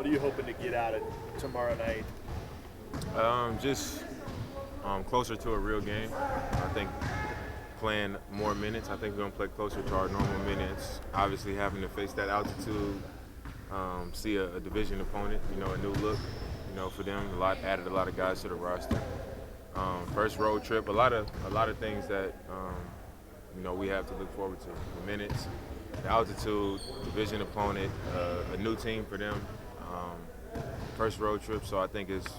What are you hoping to get out of tomorrow night? Just closer to a real game. I think playing more minutes. I think we're going to play closer to our normal minutes. Obviously, having to face that altitude, see a division opponent, a new look, for them. Added a lot of guys to the roster. First road trip, a lot of things that we have to look forward to. The minutes, the altitude, division opponent, a new team for them. First road trip, so I think it's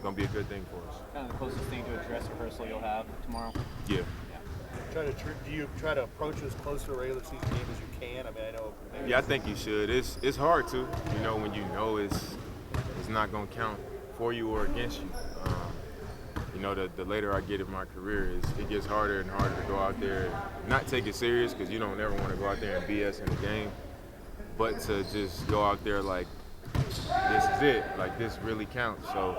going to be a good thing for us. Kind of the closest thing to a dress rehearsal you'll have tomorrow? Yeah. Do you try to approach as close to a regular season game as you can? I mean, I know. Yeah, I think you should. It's hard to, when you know it's not going to count for you or against you. The later I get in my career, it gets harder and harder to go out there and not take it serious, because you don't ever want to go out there and BS in the game, but to just go out there like, this is it, like this really counts. So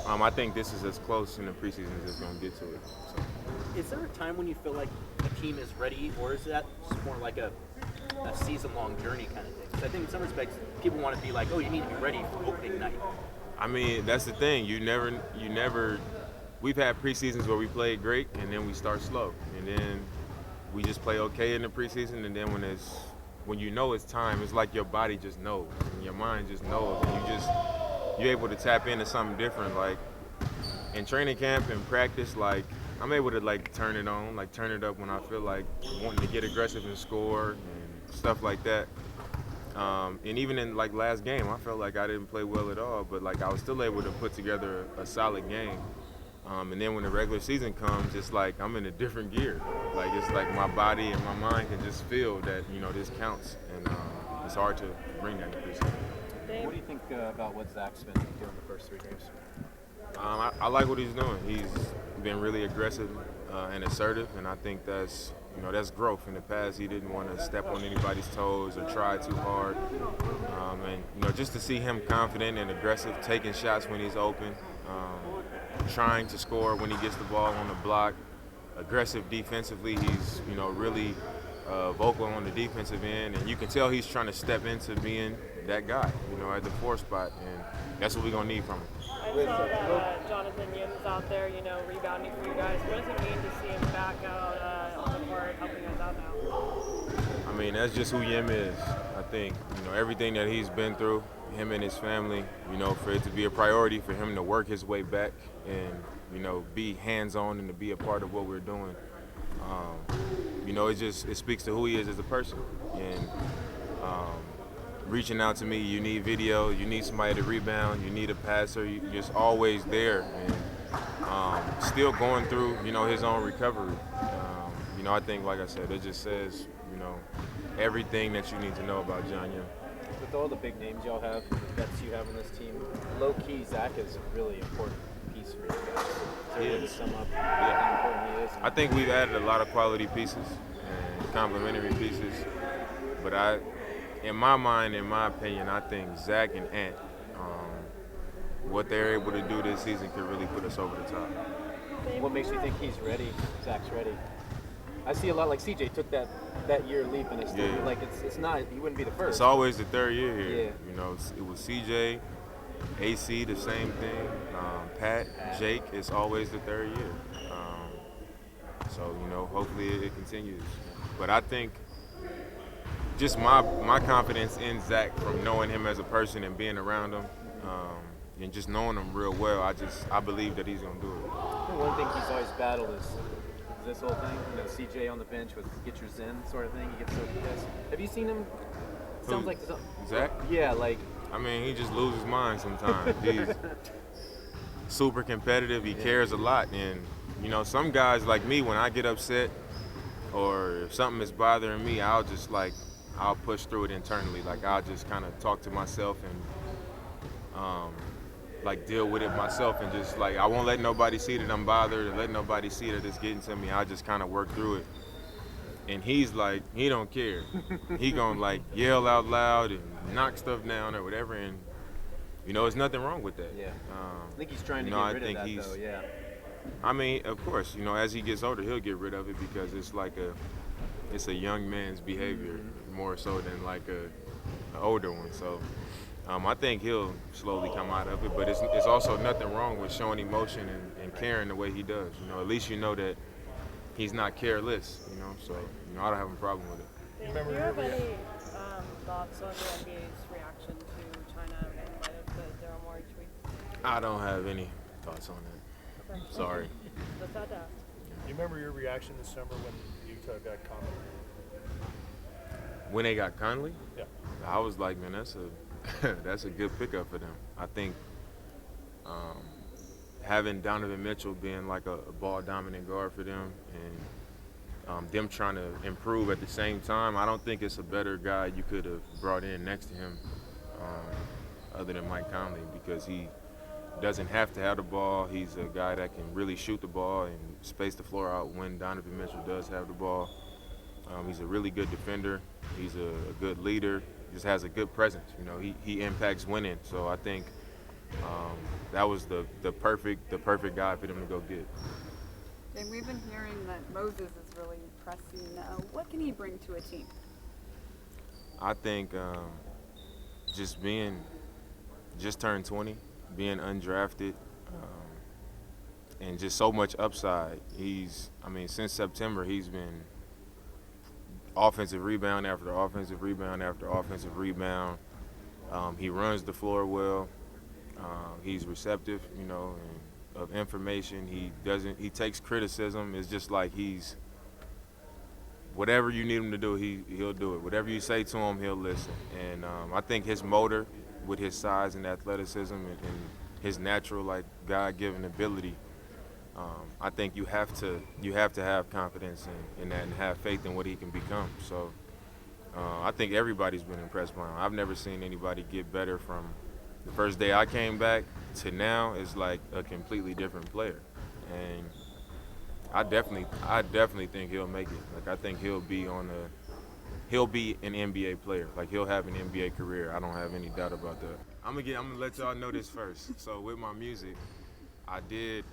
I think this is as close in the preseason as it's going to get to it. So. Is there a time when you feel like the team is ready, or is that more like a season-long journey kind of thing? Because I think in some respects, people want to be like, oh, you need to be ready for opening night. I mean, that's the thing. You never. We've had preseasons where we played great, and then we start slow, and then we just play okay in the preseason, and then when you know it's time, it's like your body just knows, and your mind just knows, and you're able to tap into something different. Like in training camp and practice, like I'm able to turn it on, turn it up when I feel like wanting to get aggressive and score and stuff like that. And even in last game, I felt like I didn't play well at all, but I was still able to put together a solid game. And then when the regular season comes, it's like I'm in a different gear. It's like my body and my mind can just feel that, this counts. And it's hard to bring that to preseason. What do you think about what Zach's been doing the first 3 games? I like what he's doing. He's been really aggressive and assertive, and I think that's growth. In the past, he didn't want to step on anybody's toes or try too hard. And just to see him confident and aggressive, taking shots when he's open, trying to score when he gets the ball on the block, aggressive defensively. He's really vocal on the defensive end, and you can tell he's trying to step into being that guy, at the 4 spot, and that's what we're gonna need from him. I saw that Jonathan Yim's out there, rebounding for you guys. What does it mean to see him back out on the court, helping us out now? I mean, that's just who Yim is. I think, everything that he's been through, him and his family, for it to be a priority for him to work his way back and, be hands-on and to be a part of what we're doing. It speaks to who he is as a person. And reaching out to me, you need video, you need somebody to rebound, you need a passer, you're just always there. And still going through, his own recovery. I think, like I said, it just says, everything that you need to know about John Yim. With all the big names y'all have, the vets you have on this team, low-key, Zach is a really important piece for you guys. So He really is. sum up how important he is. I think we've added a lot of quality pieces and complementary pieces, but in my mind, in my opinion, I think Zach and Ant, what they're able to do this season could really put us over the top. What makes you think he's ready? Zach's ready. I see a lot CJ took that year leap and it's still it's not, he wouldn't be the first. It's always the third year here. Yeah. It was CJ, AC, the same thing. Pat, Jake, it's always the third year. So hopefully it continues. But I think just my confidence in Zach from knowing him as a person and being around him, and just knowing him real well, I believe that he's gonna do it. One thing he's always battled is this whole thing, CJ on the bench with get your zen sort of thing. He gets so pissed. Have you seen him? Sounds like Zach? Yeah, I mean, he just loses his mind sometimes. He's super competitive. He cares a lot, and some guys like me, when I get upset or if something is bothering me, I'll push through it internally. I'll just kind of talk to myself and deal with it myself, and just I won't let nobody see that I'm bothered or let nobody see that it's getting to me. I'll just kind of work through it. And he's he don't care. He gonna yell out loud and knock stuff down or whatever, and there's nothing wrong with that. Yeah. I think he's trying to get rid of that though, yeah. I mean, of course, as he gets older, he'll get rid of it because it's it's a young man's behavior more so than an older one. So I think he'll slowly come out of it, but it's also nothing wrong with showing emotion and caring the way he does. At least you know that he's not careless. So I don't have a problem with it. Do you have any thoughts on the NBA's reaction to China in light of the Daryl Morey tweet? I don't have any thoughts on that. Okay. Sorry. Just had to ask. Do you remember your reaction this summer when Utah got Conley? When they got Conley, Yeah. I was like, man, that's a good pickup for them. I think having Donovan Mitchell being like a ball dominant guard for them and them trying to improve at the same time, I don't think it's a better guy you could have brought in next to him other than Mike Conley, because he doesn't have to have the ball. He's a guy that can really shoot the ball and space the floor out when Donovan Mitchell does have the ball. He's a really good defender. He's a good leader. Just has a good presence. He impacts winning. So I think that was the perfect guy for them to go get. And we've been hearing that Moses is really impressing. What can he bring to a team? I think just turned 20, being undrafted, and just so much upside. Since September, he's been offensive rebound after offensive rebound after offensive rebound. He runs the floor well. He's receptive, and of information. He takes criticism. It's just like whatever you need him to do, he'll do it. Whatever you say to him, he'll listen. And I think his motor, with his size and athleticism and his natural God-given ability, I think you have to have confidence in that and have faith in what he can become. So I think everybody's been impressed by him. I've never seen anybody get better from the first day I came back to now. Is like a completely different player, and I definitely think he'll make it. I think he'll be an NBA player. He'll have an NBA career. I don't have any doubt about that. I'm gonna let y'all know this first. So with my music, I did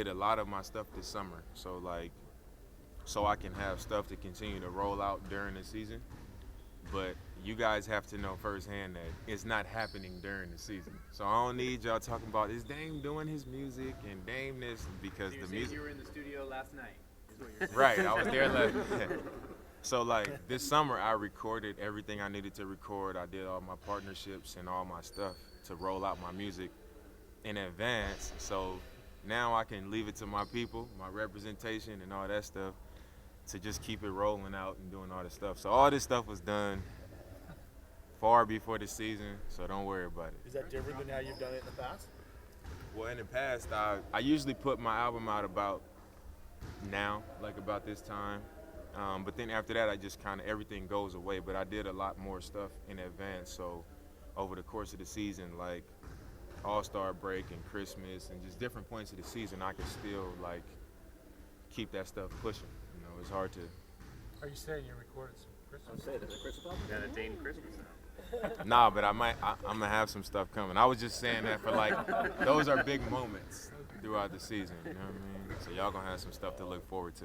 a lot of my stuff this summer. So I can have stuff to continue to roll out during the season. But you guys have to know firsthand that it's not happening during the season. So I don't need y'all talking about, is Dame doing his music and Dame this, because So the you're music. saying you were in the studio last night. Is what you're saying. Right, I was there last night. So this summer I recorded everything I needed to record. I did all my partnerships and all my stuff to roll out my music in advance. So now I can leave it to my people, my representation and all that stuff, to just keep it rolling out and doing all this stuff. So all this stuff was done far before the season, so don't worry about it. Is that different than how you've done it in the past? Well, in the past, I usually put my album out about now, about this time. But then after that, I just everything goes away. But I did a lot more stuff in advance. So over the course of the season, like All-Star break and Christmas and just different points of the season, I can still keep that stuff pushing. It's hard to. Are you saying you recorded some Christmas? Say there's a Christmas album. Got a Dane Christmas now. Nah, but I'm gonna have some stuff coming. I was just saying that for those are big moments throughout the season. You know what I mean? So y'all gonna have some stuff to look forward to.